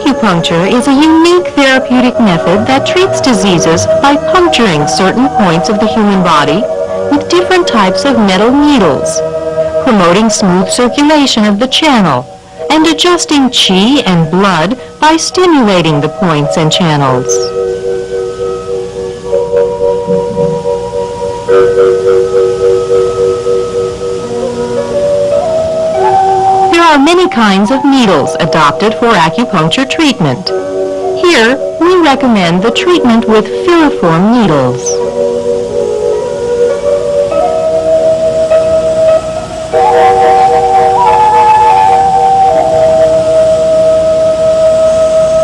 Acupuncture is a unique therapeutic method that treats diseases by puncturing certain points of the human body with different types of metal needles, promoting smooth circulation of the channel, and adjusting qi and blood by stimulating the points and channels. There are many kinds of needles adopted for acupuncture treatment. Here, we recommend the treatment with filiform needles.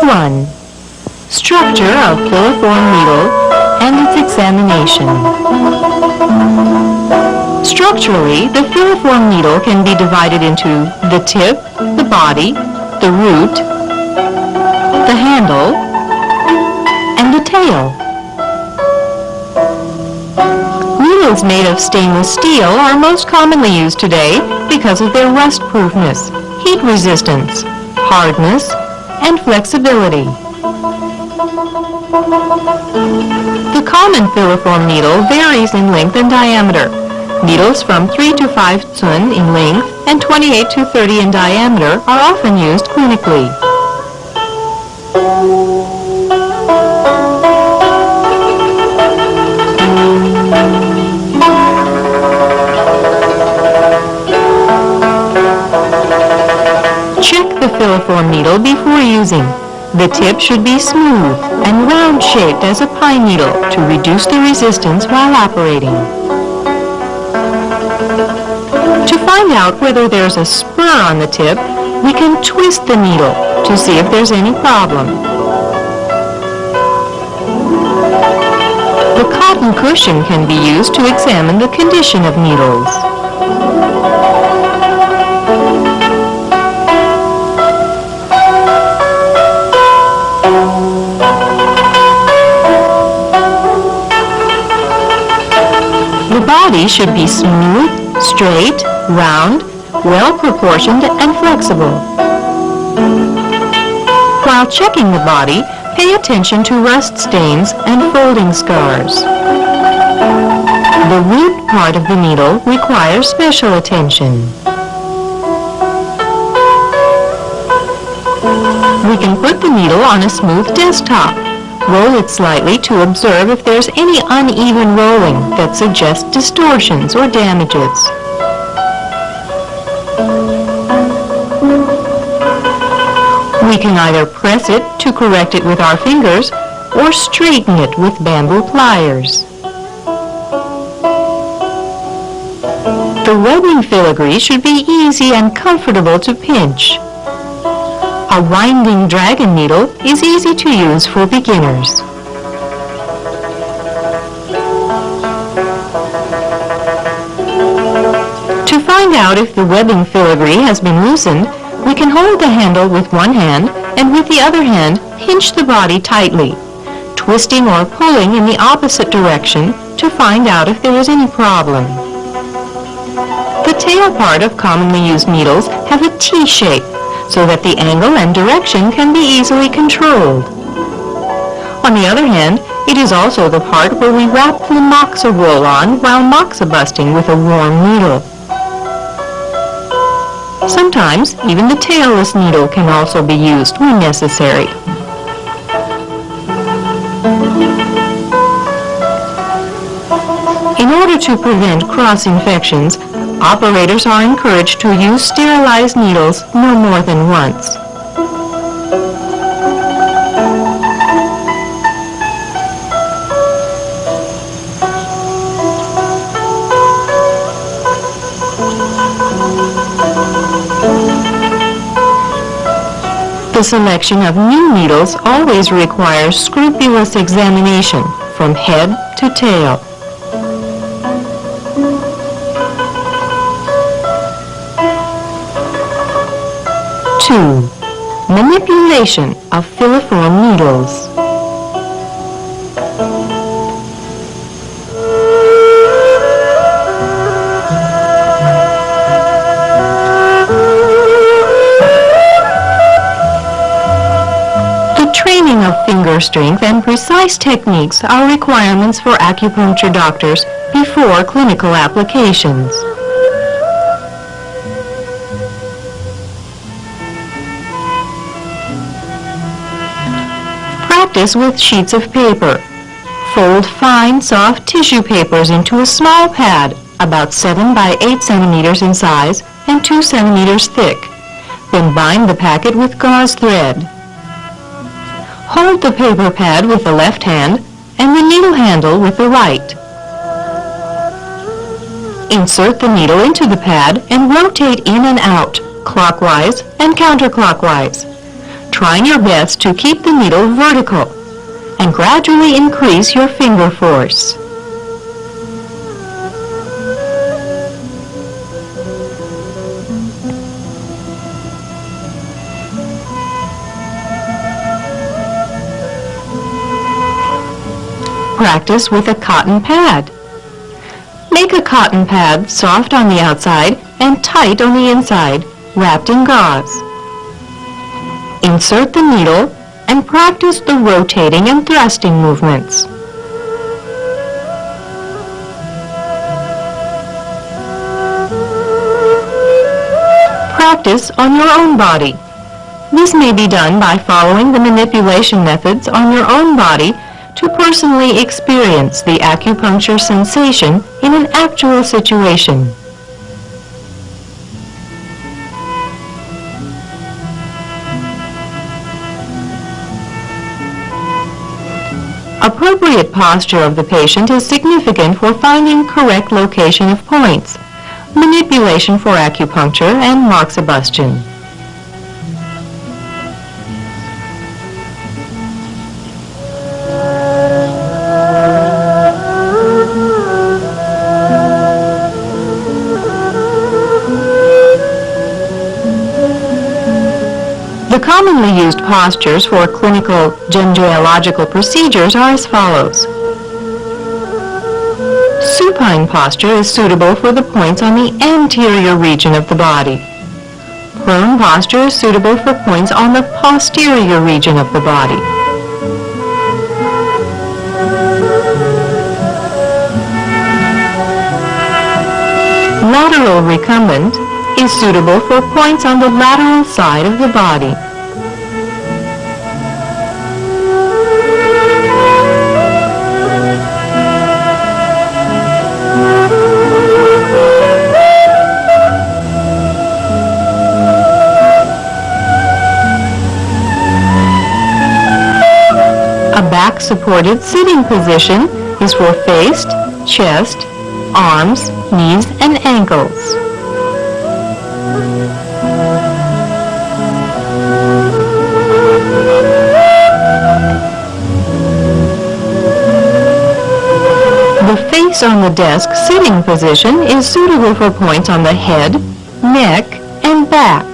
One, structure of filiform needle and its examination. Structurally, the filiform needle can be divided into the tip, the body, the root, the handle, and the tail. Needles made of stainless steel are most commonly used today because of their rust-proofness, heat resistance, hardness, and flexibility. The common filiform needle varies in length and diameter. Needles from 3 to 5 cun in length and 28 to 30 in diameter are often used clinically. Check the filiform needle before using. The tip should be smooth and round-shaped as a pine needle to reduce the resistance while operating. To find out whether there's a spur on the tip, we can twist the needle to see if there's any problem. The cotton cushion can be used to examine the condition of needles. The body should be smooth, straight, round, well-proportioned, and flexible. While checking the body, pay attention to rust stains and folding scars. The root part of the needle requires special attention. We can put the needle on a smooth desktop. Roll it slightly to observe if there's any uneven rolling that suggests distortions or damages. We can either press it to correct it with our fingers or straighten it with bamboo pliers. The webbing filigree should be easy and comfortable to pinch. A winding dragon needle is easy to use for beginners. To find out if the webbing filigree has been loosened, we can hold the handle with one hand and with the other hand pinch the body tightly, twisting or pulling in the opposite direction to find out if there is any problem. The tail part of commonly used needles have a T shape, so that the angle and direction can be easily controlled. On the other hand, it is also the part where we wrap the moxa wool on while moxa busting with a warm needle. Sometimes, even the tailless needle can also be used when necessary. In order to prevent cross-infections, operators are encouraged to use sterilized needles no more than once. The selection of new needles always requires scrupulous examination from head to tail. Two, manipulation of filiform needles. finger strength, and precise techniques are requirements for acupuncture doctors before clinical applications. Practice with sheets of paper. Fold fine, soft tissue papers into a small pad about 7 by 8 centimeters in size and 2 centimeters thick. Then bind the packet with gauze thread. Hold the paper pad with the left hand and the needle handle with the right. Insert the needle into the pad and rotate in and out, clockwise and counterclockwise, trying your best to keep the needle vertical and gradually increase your finger force. Practice with a cotton pad. Make a cotton pad soft on the outside and tight on the inside, wrapped in gauze. Insert the needle and practice the rotating and thrusting movements. Practice on your own body. This may be done by following the manipulation methods on your own body to personally experience the acupuncture sensation in an actual situation. Appropriate posture of the patient is significant for finding correct location of points, manipulation for acupuncture, and moxibustion. The commonly used postures for clinical gyngeological procedures are as follows. Supine posture is suitable for the points on the anterior region of the body. Prone posture is suitable for points on the posterior region of the body. Lateral recumbent is suitable for points on the lateral side of the body. A back-supported sitting position is for face, chest, arms, knees, and ankles. The face on the desk sitting position is suitable for points on the head, neck, and back.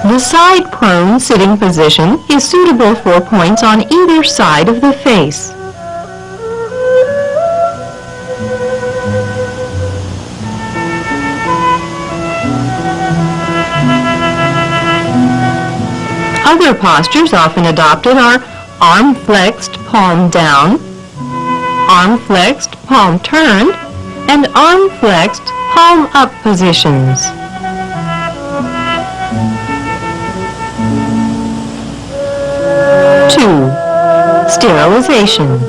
The side prone sitting position is suitable for points on either side of the face. Other postures often adopted are arm flexed, palm down, arm flexed, palm turned, and arm flexed, palm up positions. Sterilization.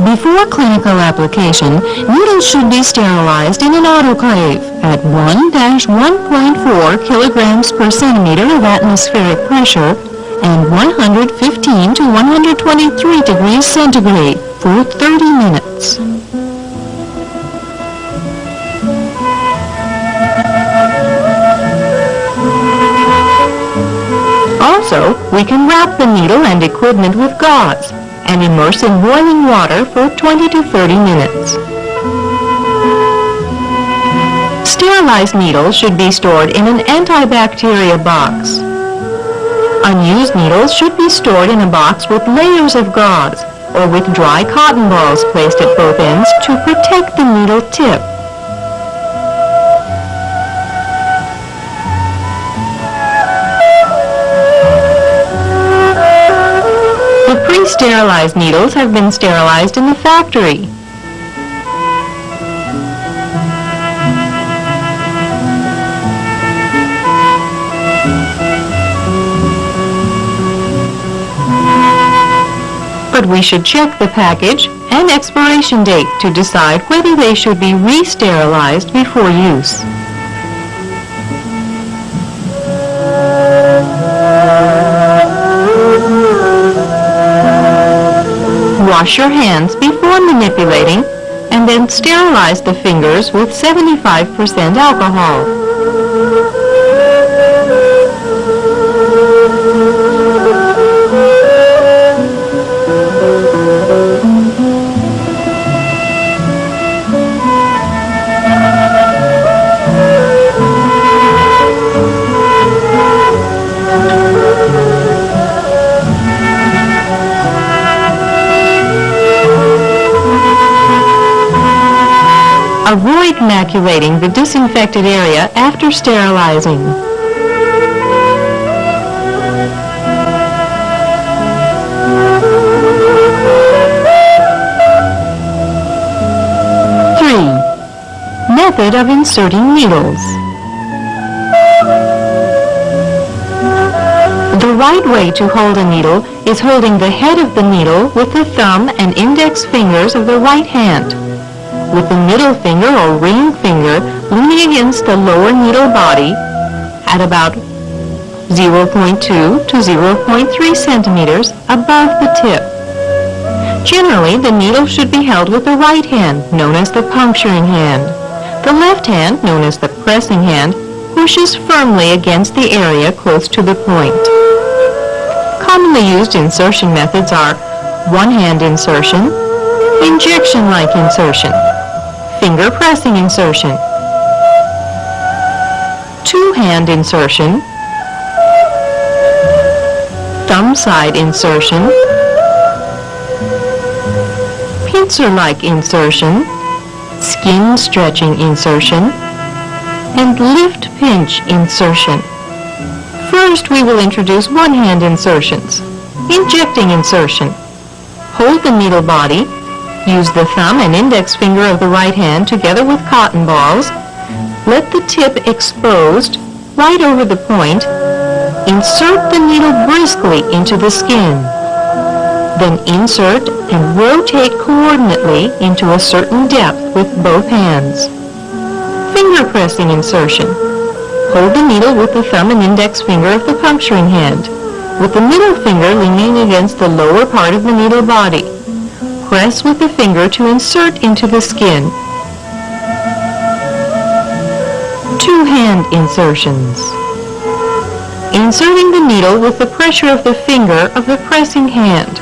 Before clinical application, needles should be sterilized in an autoclave at 1-1.4 kilograms per centimeter of atmospheric pressure and 115 to 123 degrees centigrade for 30 minutes. Also, we can wrap the needle and equipment with gauze and immerse in boiling water for 20 to 30 minutes. Sterilized needles should be stored in an antibacterial box. Unused needles should be stored in a box with layers of gauze or with dry cotton balls placed at both ends to protect the needle tip. The pre-sterilized needles have been sterilized in the factory. But we should check the package and expiration date to decide whether they should be re-sterilized before use. Wash your hands before manipulating and then sterilize the fingers with 75% alcohol. Avoid maculating the disinfected area after sterilizing. Method of inserting needles. The right way to hold a needle is holding the head of the needle with the thumb and index fingers of the right hand, with the middle finger or ring finger leaning against the lower needle body at about 0.2 to 0.3 centimeters above the tip. Generally, the needle should be held with the right hand, known as the puncturing hand. The left hand, known as the pressing hand, pushes firmly against the area close to the point. Commonly used insertion methods are one-hand insertion, injection-like insertion, finger pressing insertion, two-hand insertion, thumb side insertion, pincer-like insertion, skin stretching insertion, and lift pinch insertion. First, we will introduce one-hand insertions. Injecting insertion. Hold the needle body. Use the thumb and index finger of the right hand together with cotton balls. Let the tip exposed right over the point. Insert the needle briskly into the skin. Then insert and rotate coordinately into a certain depth with both hands. Finger pressing insertion. Hold the needle with the thumb and index finger of the puncturing hand, with the middle finger leaning against the lower part of the needle body. Press with the finger to insert into the skin. Two-hand insertions. Inserting the needle with the pressure of the finger of the pressing hand.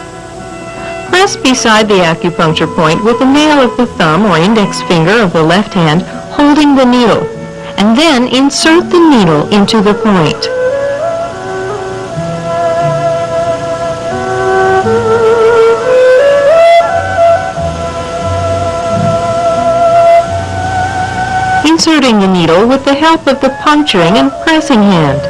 Press beside the acupuncture point with the nail of the thumb or index finger of the left hand holding the needle, and then insert the needle into the point. Inserting the needle with the help of the puncturing and pressing hand.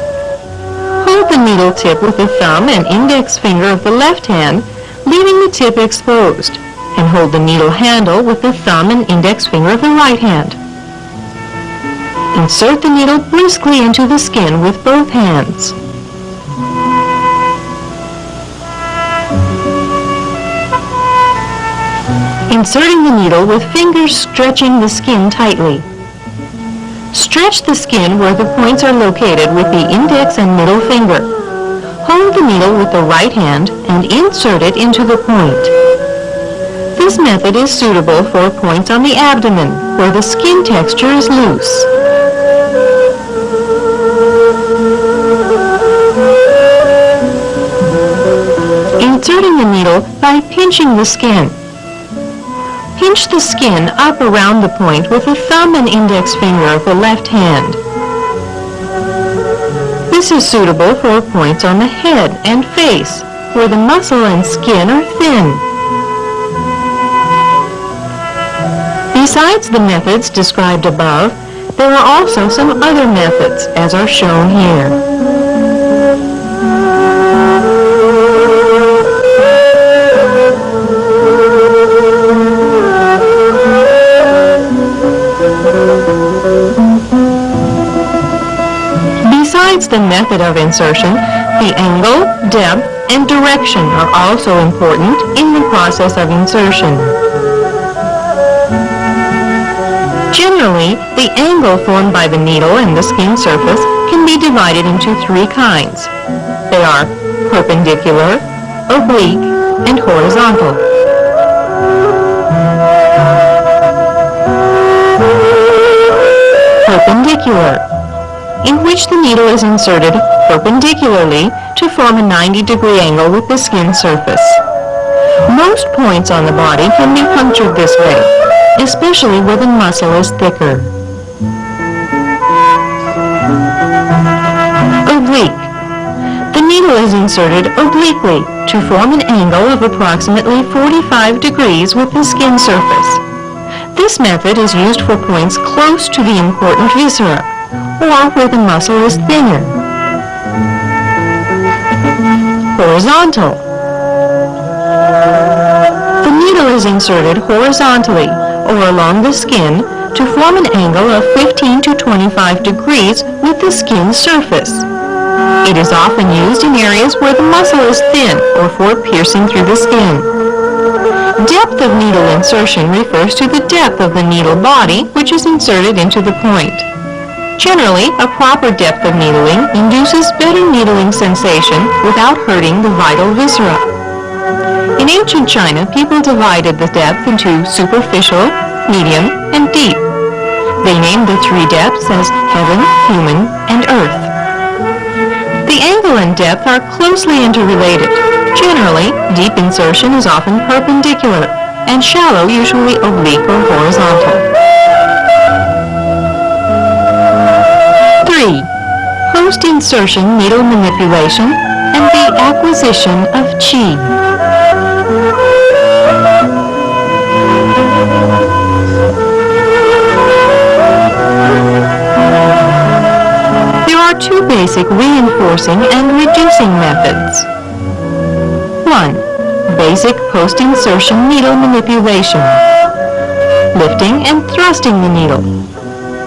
Hold the needle tip with the thumb and index finger of the left hand, leaving the tip exposed, and hold the needle handle with the thumb and index finger of the right hand. Insert the needle briskly into the skin with both hands. Inserting the needle with fingers stretching the skin tightly. Stretch the skin where the points are located with the index and middle finger. Hold the needle with the right hand and insert it into the point. This method is suitable for points on the abdomen where the skin texture is loose. Inserting the needle by pinching the skin. Pinch the skin up around the point with the thumb and index finger of the left hand. This is suitable for points on the head and face, where the muscle and skin are thin. Besides the methods described above, there are also some other methods, as are shown here. Besides the method of insertion, the angle, depth, and direction are also important in the process of insertion. Generally, the angle formed by the needle and the skin surface can be divided into three kinds. They are perpendicular, oblique, and horizontal. Perpendicular, in which the needle is inserted perpendicularly to form a 90-degree angle with the skin surface. Most points on the body can be punctured this way, especially where the muscle is thicker. Oblique. The needle is inserted obliquely to form an angle of approximately 45 degrees with the skin surface. This method is used for points close to the important viscera, or where the muscle is thinner. Horizontal. The needle is inserted horizontally, or along the skin, to form an angle of 15 to 25 degrees with the skin surface. It is often used in areas where the muscle is thin or for piercing through the skin. Depth of needle insertion refers to the depth of the needle body which is inserted into the point. Generally, a proper depth of needling induces better needling sensation without hurting the vital viscera. In ancient China, people divided the depth into superficial, medium, and deep. They named the three depths as heaven, human, and earth. The angle and depth are closely interrelated. Generally, deep insertion is often perpendicular, and shallow usually oblique or horizontal. 3. Post-insertion needle manipulation and the acquisition of qi. There are two basic reinforcing and reducing methods. 1. Basic post-insertion needle manipulation. Lifting and thrusting the needle.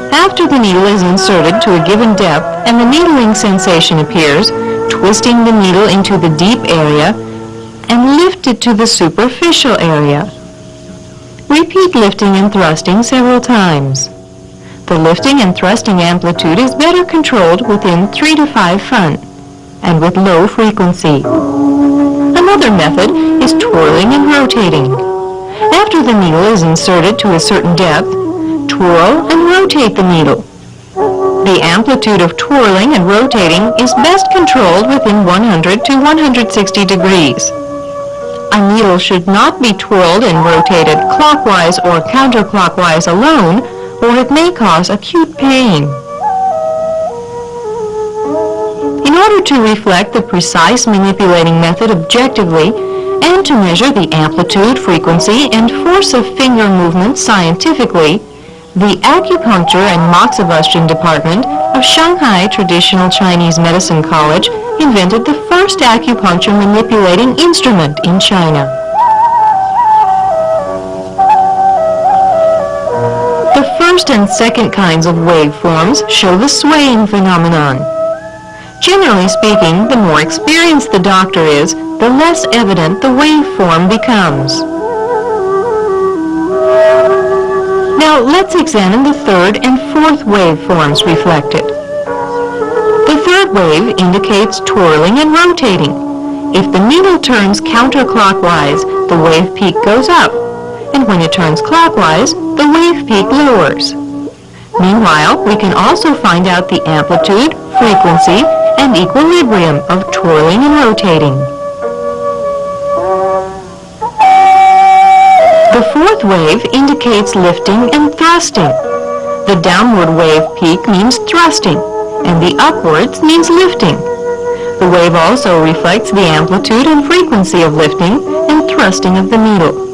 After the needle is inserted to a given depth and the needling sensation appears, twisting the needle into the deep area and lift it to the superficial area. Repeat lifting and thrusting several times. The lifting and thrusting amplitude is better controlled within 3 to 5 fun and with low frequency. Another method is twirling and rotating. After the needle is inserted to a certain depth, twirl and rotate the needle. The amplitude of twirling and rotating is best controlled within 100 to 160 degrees. A needle should not be twirled and rotated clockwise or counterclockwise alone, or it may cause acute pain. In order to reflect the precise manipulating method objectively and to measure the amplitude, frequency, and force of finger movement scientifically, the Acupuncture and Moxibustion Department of Shanghai Traditional Chinese Medicine College invented the first acupuncture manipulating instrument in China. The first and second kinds of waveforms show the swaying phenomenon. Generally speaking, the more experienced the doctor is, the less evident the waveform becomes. Now let's examine the third and fourth waveforms reflected. The third wave indicates twirling and rotating. If the needle turns counterclockwise, the wave peak goes up, and when it turns clockwise, the wave peak lowers. Meanwhile, we can also find out the amplitude, frequency, and equilibrium of twirling and rotating. The fourth wave indicates lifting and thrusting. The downward wave peak means thrusting, and the upwards means lifting. The wave also reflects the amplitude and frequency of lifting and thrusting of the needle.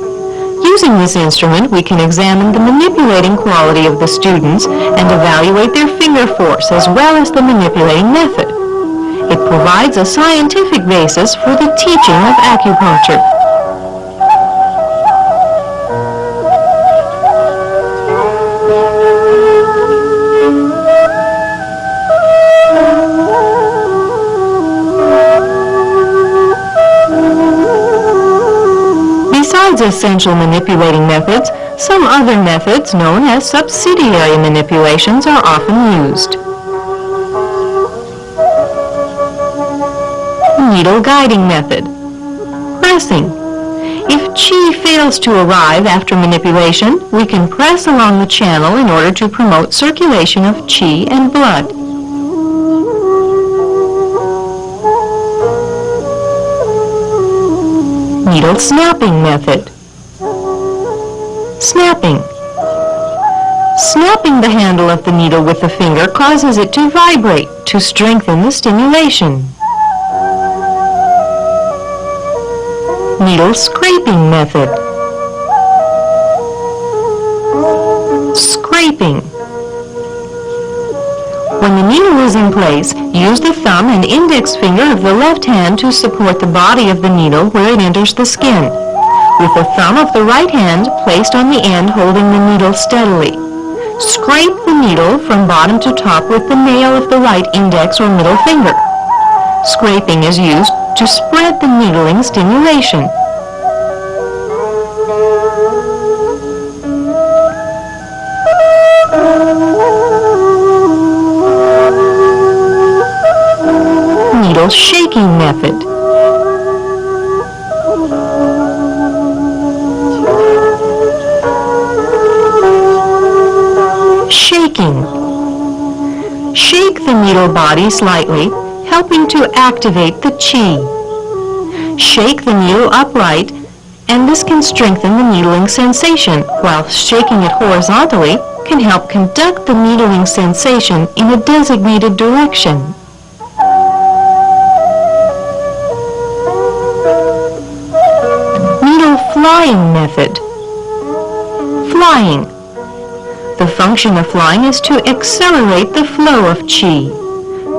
Using this instrument, we can examine the manipulating quality of the students and evaluate their finger force as well as the manipulating method. It provides a scientific basis for the teaching of acupuncture. Besides essential manipulating methods, some other methods known as subsidiary manipulations are often used. Needle guiding method. Pressing. If qi fails to arrive after manipulation, we can press along the channel in order to promote circulation of qi and blood. Needle snapping method. Snapping. Snapping the handle of the needle with the finger causes it to vibrate to strengthen the stimulation. Needle scraping method. Scraping. When the needle is in place, use the thumb and index finger of the left hand to support the body of the needle where it enters the skin, with the thumb of the right hand placed on the end holding the needle steadily. Scrape the needle from bottom to top with the nail of the right index or middle finger. Scraping is used to spread the needling stimulation. Needle shaking method. Shaking. Shake the needle body slightly, helping to activate the qi. Shake the needle upright, and this can strengthen the needling sensation, while shaking it horizontally can help conduct the needling sensation in a designated direction. Needle flying method. Flying. The function of flying is to accelerate the flow of qi.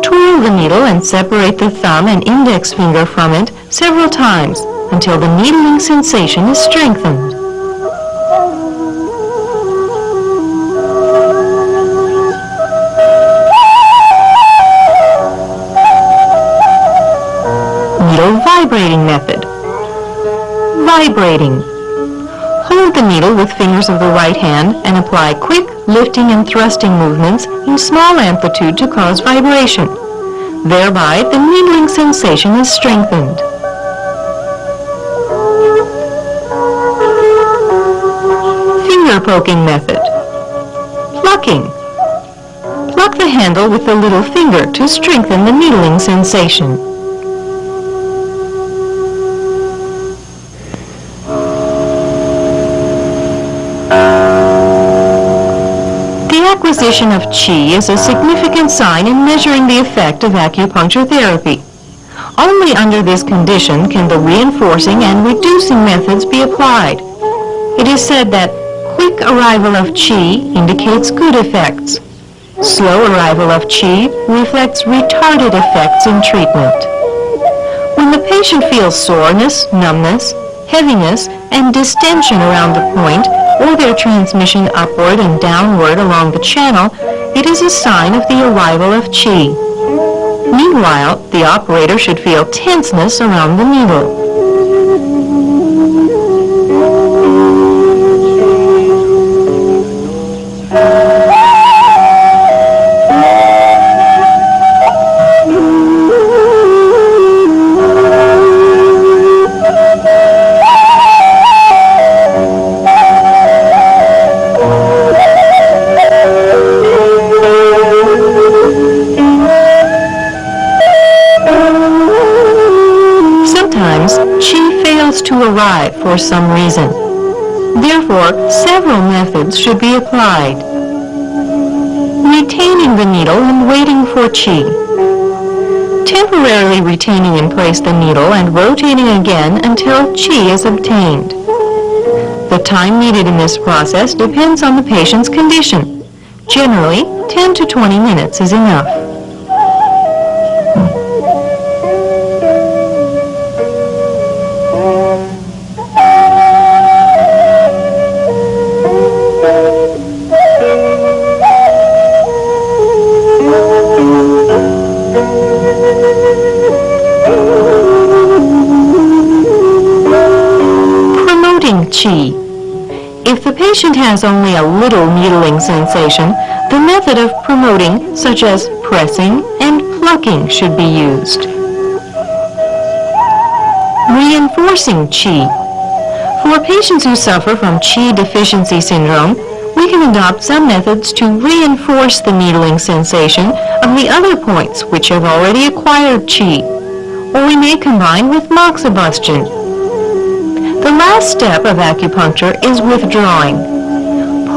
Twirl the needle and separate the thumb and index finger from it several times until the needling sensation is strengthened. Needle vibrating method. Vibrating. Hold the needle with fingers of the right hand and apply quick lifting and thrusting movements in small amplitude to cause vibration. Thereby, the needling sensation is strengthened. Finger poking method. Plucking. Pluck the handle with the little finger to strengthen the needling sensation. The acquisition of qi is a significant sign in measuring the effect of acupuncture therapy. Only under this condition can the reinforcing and reducing methods be applied. It is said that quick arrival of qi indicates good effects. Slow arrival of qi reflects retarded effects in treatment. When the patient feels soreness, numbness, heaviness, and distension around the point, or their transmission upward and downward along the channel, it is a sign of the arrival of qi. Meanwhile, the operator should feel tenseness around the needle. To arrive for some reason. Therefore, several methods should be applied. Retaining the needle and waiting for for Qi. Temporarily retaining in place the needle and rotating again until Qi is obtained. The time needed in this process depends on the patient's condition. Generally, 10 to 20 minutes is enough. Qi. If the patient has only a little needling sensation, the method of promoting, such as pressing and plucking, should be used. Reinforcing Qi. For patients who suffer from Qi deficiency syndrome, we can adopt some methods to reinforce the needling sensation of the other points which have already acquired Qi, or we may combine with moxibustion. The last step of acupuncture is withdrawing.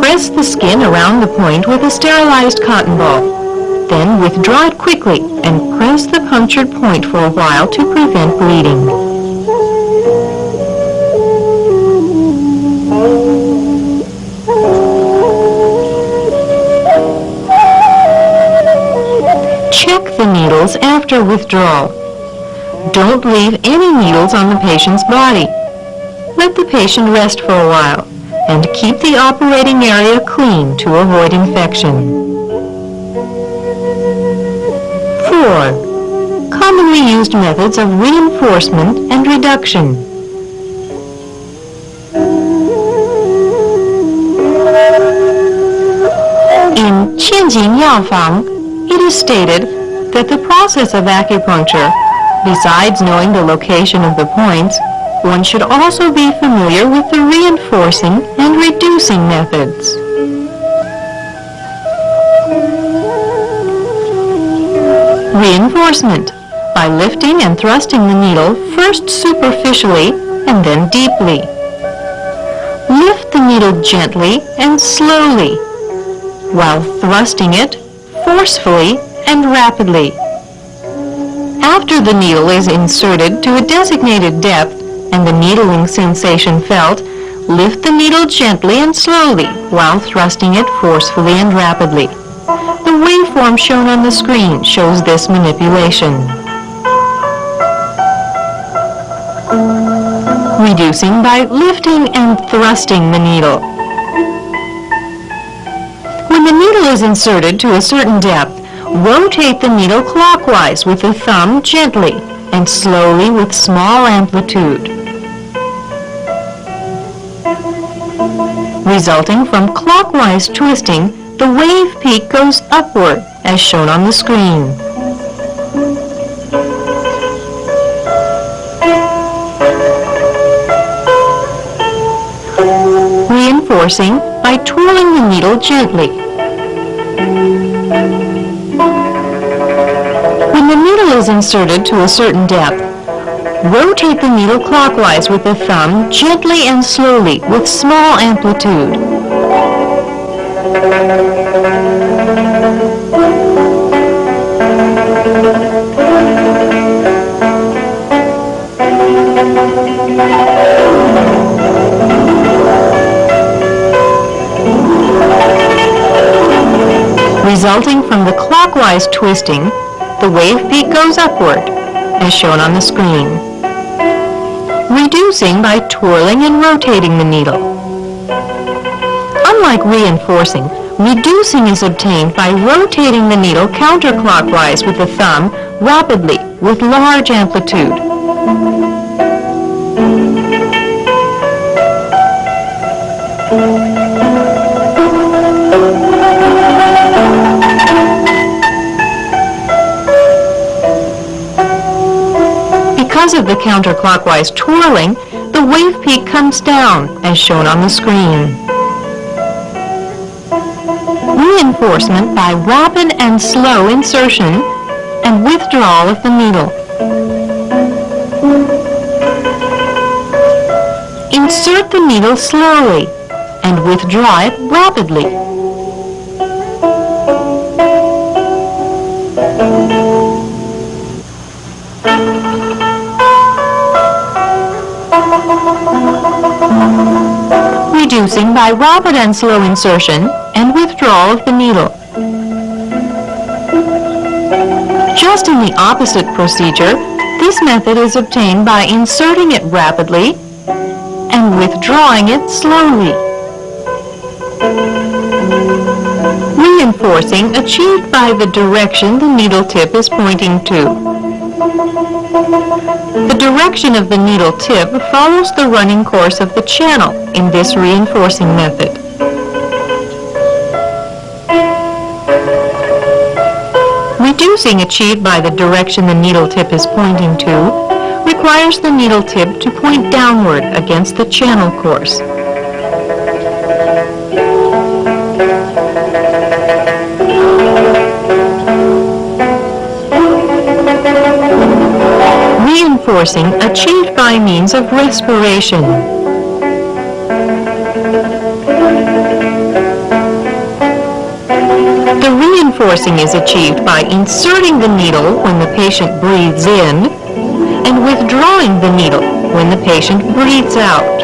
Press the skin around the point with a sterilized cotton ball. Then withdraw it quickly and press the punctured point for a while to prevent bleeding. Check the needles after withdrawal. Don't leave any needles on the patient's body. Let the patient rest for a while and keep the operating area clean to avoid infection. 4. Commonly used methods of reinforcement and reduction. In Qianjin Yaofang, it is stated that the process of acupuncture, besides knowing the location of the points, one should also be familiar with the reinforcing and reducing methods. Reinforcement, by lifting and thrusting the needle first superficially and then deeply. Lift the needle gently and slowly, while thrusting it forcefully and rapidly. After the needle is inserted to a designated depth, and the needling sensation felt, lift the needle gently and slowly while thrusting it forcefully and rapidly. The waveform shown on the screen shows this manipulation. Reducing by lifting and thrusting the needle. When the needle is inserted to a certain depth, rotate the needle clockwise with the thumb gently and slowly with small amplitude. Resulting from clockwise twisting, the wave peak goes upward, as shown on the screen. Reinforcing by twirling the needle gently. When the needle is inserted to a certain depth, rotate the needle clockwise with the thumb gently and slowly with small amplitude. Resulting from the clockwise twisting, the wave peak goes upward, as shown on the screen. Reducing by twirling and rotating the needle. Unlike reinforcing, reducing is obtained by rotating the needle counterclockwise with the thumb rapidly with large amplitude. Because of the counterclockwise twirling, the wave peak comes down, as shown on the screen. Reinforcement by rapid and slow insertion and withdrawal of the needle. Insert the needle slowly and withdraw it rapidly. by rapid and slow insertion and withdrawal of the needle. Just in the opposite procedure, this method is obtained by inserting it rapidly and withdrawing it slowly. Reinforcing achieved by the direction the needle tip is pointing to. The direction of the needle tip follows the running course of the channel in this reinforcing method. Reducing achieved by the direction the needle tip is pointing to requires the needle tip to point downward against the channel course. Reinforcing achieved by means of respiration. The reinforcing is achieved by inserting the needle when the patient breathes in and withdrawing the needle when the patient breathes out.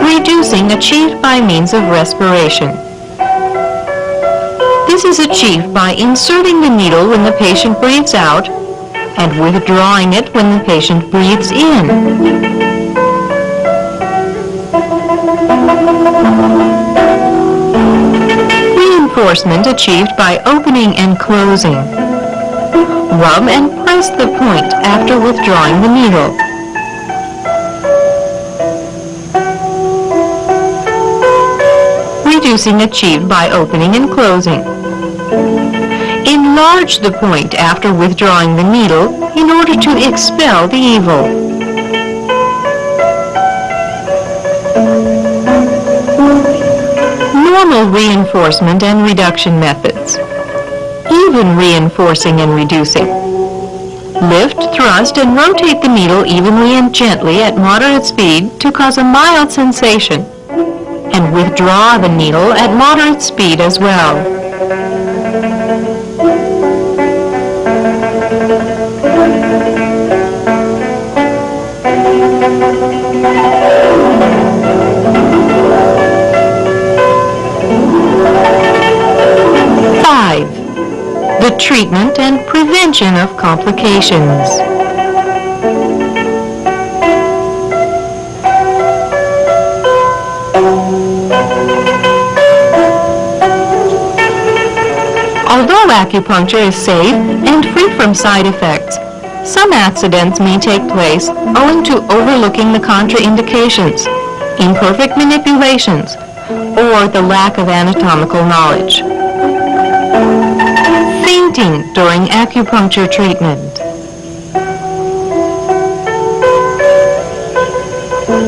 Reducing achieved by means of respiration. This is achieved by inserting the needle when the patient breathes out and withdrawing it when the patient breathes in. Reinforcement achieved by opening and closing. Rub and press the point after withdrawing the needle. Reducing achieved by opening and closing. Enlarge the point after withdrawing the needle in order to expel the evil. Normal reinforcement and reduction methods. Even reinforcing and reducing. Lift, thrust, and rotate the needle evenly and gently at moderate speed to cause a mild sensation, and withdraw the needle at moderate speed as well. The treatment and prevention of complications. Although acupuncture is safe and free from side effects, some accidents may take place owing to overlooking the contraindications, imperfect manipulations, or the lack of anatomical knowledge. Fainting during acupuncture treatment.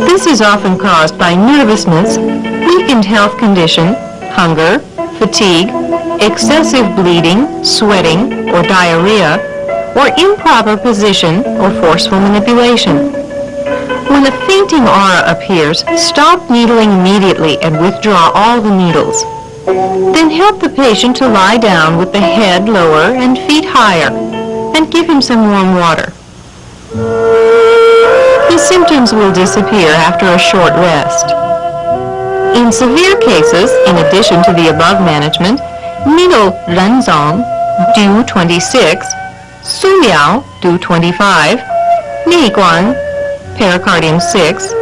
This is often caused by nervousness, weakened health condition, hunger, fatigue, excessive bleeding, sweating, or diarrhea, or improper position or forceful manipulation. When a fainting aura appears, stop needling immediately and withdraw all the needles. Then help the patient to lie down with the head lower and feet higher, and give him some warm water. The symptoms will disappear after a short rest. In severe cases, in addition to the above management, needle Renzong, Du 26, Suyao, Du 25, Niguan, pericardium 6,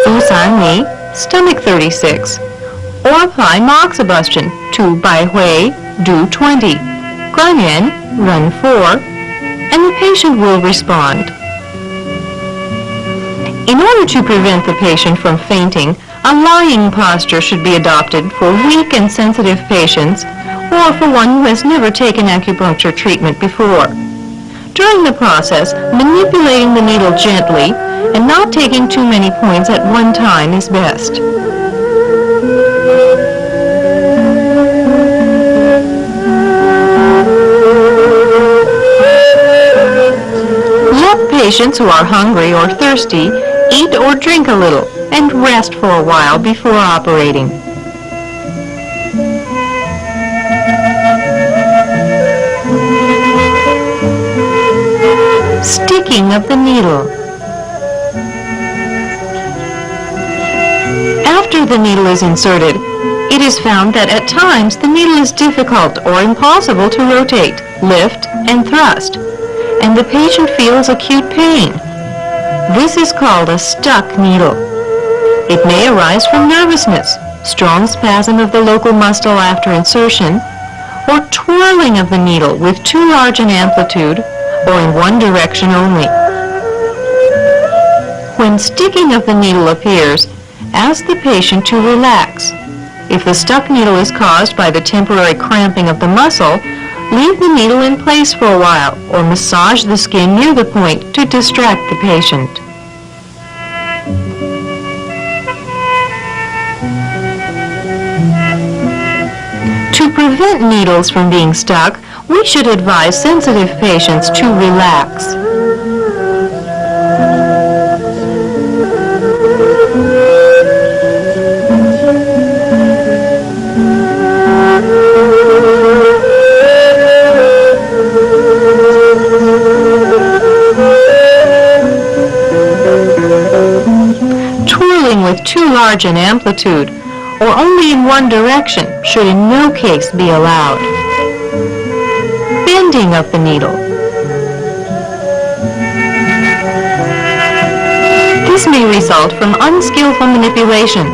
Fusan Ni, stomach 36, or apply moxibustion to Bai Hui, Du 20, Guanyuan, Run 4, and the patient will respond. In order to prevent the patient from fainting, a lying posture should be adopted for weak and sensitive patients or for one who has never taken acupuncture treatment before. During the process, manipulating the needle gently and not taking too many points at one time is best. Let patients who are hungry or thirsty eat or drink a little and rest for a while before operating. Sticking of the needle. After the needle is inserted, it is found that at times the needle is difficult or impossible to rotate, lift, and thrust, and the patient feels acute pain. This is called a stuck needle. It may arise from nervousness, strong spasm of the local muscle after insertion, or twirling of the needle with too large an amplitude or in one direction only. When sticking of the needle appears, ask the patient to relax. If the stuck needle is caused by the temporary cramping of the muscle, leave the needle in place for a while or massage the skin near the point to distract the patient. To prevent needles from being stuck, we should advise sensitive patients to relax. Twirling with too large an amplitude or only in one direction should in no case be allowed. Bending of the needle. This may result from unskillful manipulation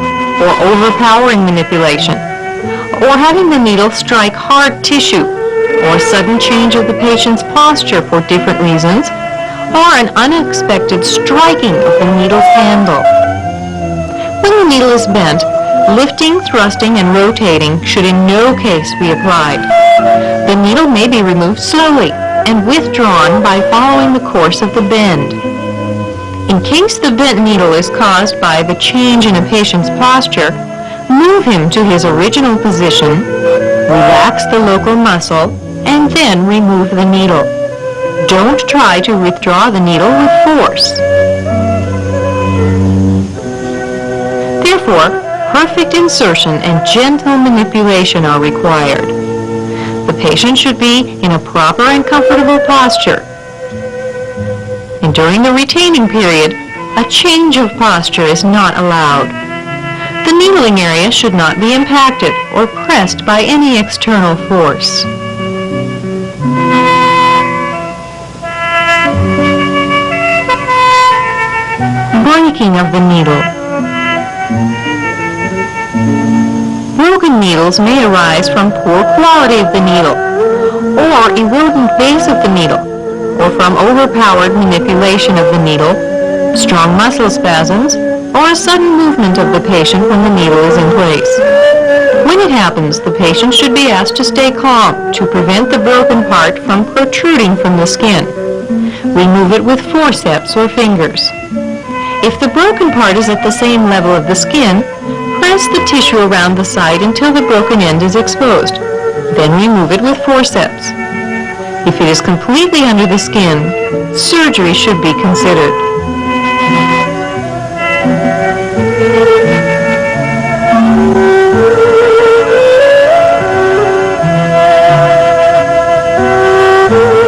or overpowering manipulation, or having the needle strike hard tissue, or sudden change of the patient's posture for different reasons, or an unexpected striking of the needle's handle. When the needle is bent, lifting, thrusting, and rotating should in no case be applied. The needle may be removed slowly and withdrawn by following the course of the bend. In case the bent needle is caused by the change in a patient's posture, move him to his original position, relax the local muscle, and then remove the needle. Don't try to withdraw the needle with force. Therefore, perfect insertion and gentle manipulation are required. The patient should be in a proper and comfortable posture. And during the retaining period, a change of posture is not allowed. The needling area should not be impacted or pressed by any external force. Breaking of the needle. Broken needles may arise from poor quality of the needle, or erodent base of the needle, or from overpowered manipulation of the needle, strong muscle spasms, or a sudden movement of the patient when the needle is in place. When it happens, the patient should be asked to stay calm to prevent the broken part from protruding from the skin. Remove it with forceps or fingers. If the broken part is at the same level of the skin, press the tissue around the site until the broken end is exposed. Then remove it with forceps. If it is completely under the skin, surgery should be considered.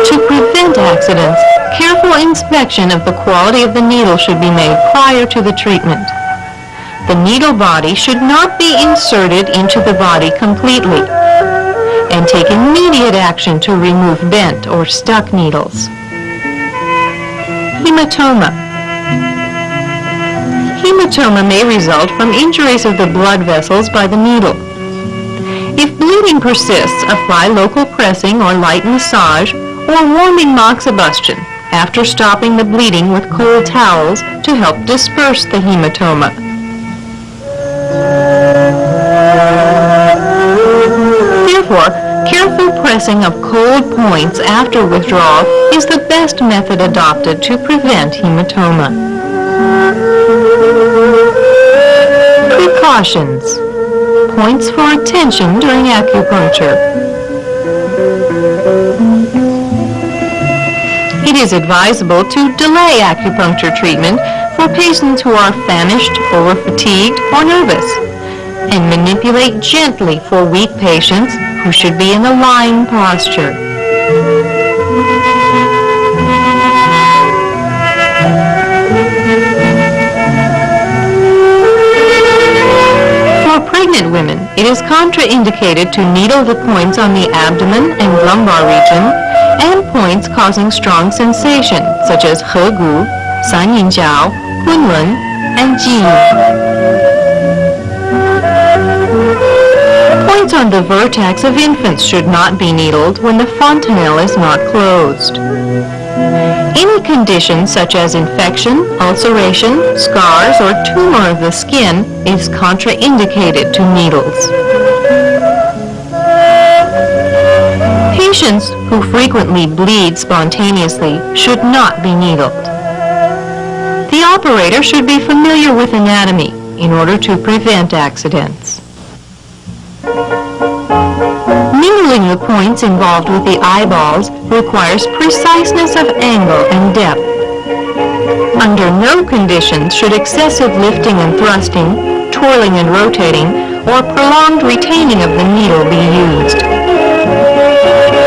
To prevent accidents, careful inspection of the quality of the needle should be made prior to the treatment. The needle body should not be inserted into the body completely, and take immediate action to remove bent or stuck needles. Hematoma. Hematoma may result from injuries of the blood vessels by the needle. If bleeding persists, apply local pressing or light massage or warming moxibustion after stopping the bleeding with cold towels to help disperse the hematoma. Therefore, careful pressing of cold points after withdrawal is the best method adopted to prevent hematoma. Precautions. Points for attention during acupuncture. It is advisable to delay acupuncture treatment for patients who are famished, over-fatigued, or nervous, and manipulate gently for weak patients who should be in a lying posture. pregnant women, it is contraindicated to needle the points on the abdomen and lumbar region and points causing strong sensation, such as He Gu, San Yin Jiao, Kunlun, and Ji. Points on the vertex of infants should not be needled when the fontanelle is not closed. Any condition such as infection, ulceration, scars, or tumor of the skin is contraindicated to needles. Patients who frequently bleed spontaneously should not be needled. The operator should be familiar with anatomy in order to prevent accidents. Needling the points involved with the eyeballs requires preciseness of angle and depth. Under no conditions should excessive lifting and thrusting, twirling and rotating, or prolonged retaining of the needle be used.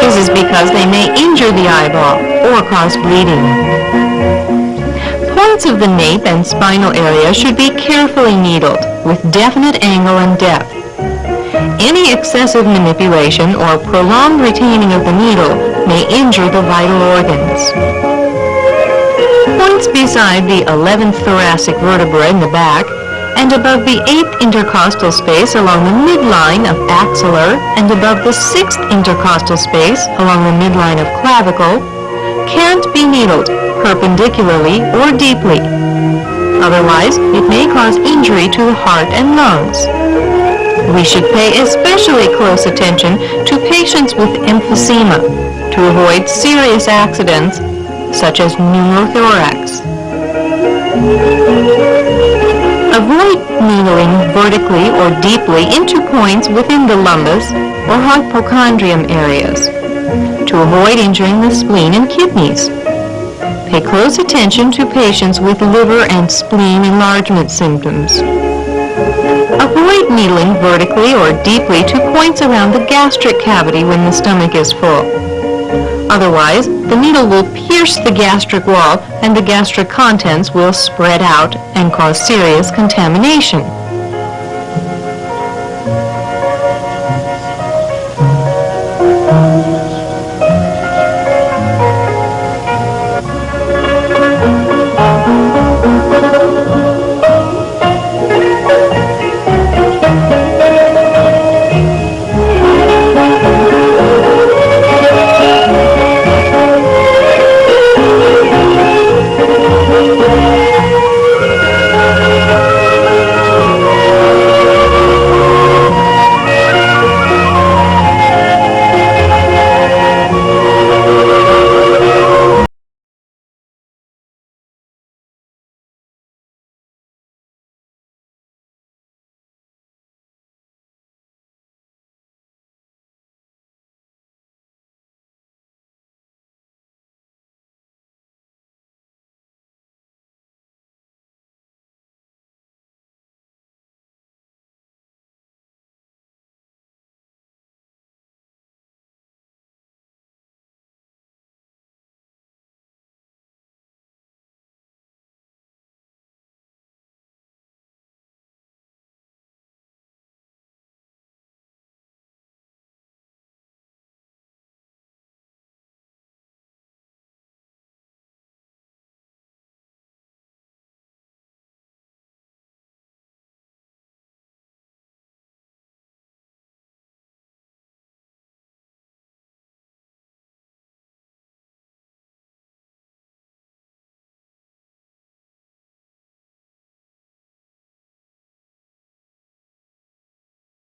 This is because they may injure the eyeball or cause bleeding. Points of the nape and spinal area should be carefully needled with definite angle and depth. Any excessive manipulation or prolonged retaining of the needle may injure the vital organs. Points beside the 11th thoracic vertebra in the back and above the 8th intercostal space along the midline of axillar and above the 6th intercostal space along the midline of clavicle can't be needled perpendicularly or deeply. Otherwise, it may cause injury to the heart and lungs. We should pay especially close attention to patients with emphysema to avoid serious accidents such as pneumothorax. Avoid needling vertically or deeply into points within the lumbus or hypochondrium areas to avoid injuring the spleen and kidneys. Pay close attention to patients with liver and spleen enlargement symptoms. Avoid needling vertically or deeply to points around the gastric cavity when the stomach is full. Otherwise, the needle will pierce the gastric wall and the gastric contents will spread out and cause serious contamination.